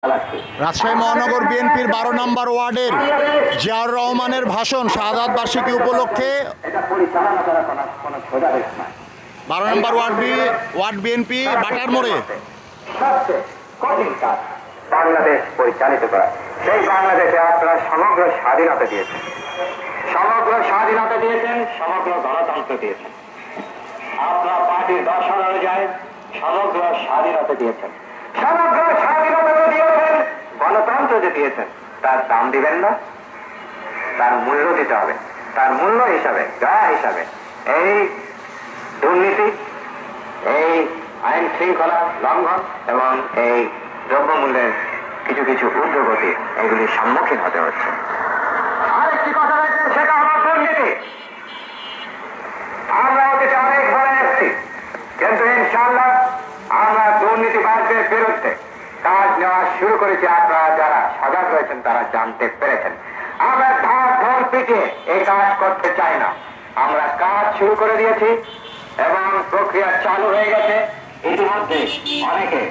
রাজশাহী মহানগর বিএনপির ১২ নম্বর ওয়ার্ডের জিয়াউর রহমানের ভাষণ শাহাদাত বার্ষিকী উপলক্ষে ১২ নম্বর ওয়ার্ড বিএনপি বাটার মোড়ে বাংলাদেশ পরিচালিত করা। সেই বাংলাদেশে আপনারা সমগ্র স্বাধীনতা দিয়েছেন, সমগ্র স্বাধীনতা দিয়েছেন, সমগ্র গণতন্ত্র দিয়েছেন। আপনার পার্টির দর্শন অনুযায়ী সমগ্র স্বাধীনতা দিয়েছেন, সমগ্র স্বাধীনতা দিয়েছেন, গণতন্ত্র যে দিয়েছেন তার দাম দিবেন না, তার মূল্য দিতে হবে। তার মূল্য হিসাবে দয়া হিসাবে এই দুর্নীতি, এই আইন শৃঙ্খলা লঙ্ঘন এবং এই দ্রব্যমূল্যের কিছু কিছু ঊর্ধ্বগতি এগুলির সম্মুখীন হতে হচ্ছে। আরেকটি কথা রয়েছে, সেটা আমার দুর্নীতি। আমরা অতীতে অনেক বলে এসেছি, কিন্তু ইনশাআল্লাহ আমরা দুর্নীতিবাজদের বিরুদ্ধে কাজ নেওয়া শুরু করেছি। আপনারা যারা সজাগ রয়েছেন তারা জানতে পেরেছেন। আমরা ধার ঢোল পিটিয়ে এই কাজ করতে চাই না। আমরা কাজ শুরু করে দিয়েছি এবং প্রক্রিয়া চালু হয়ে গেছে। ইতিমধ্যে অনেকে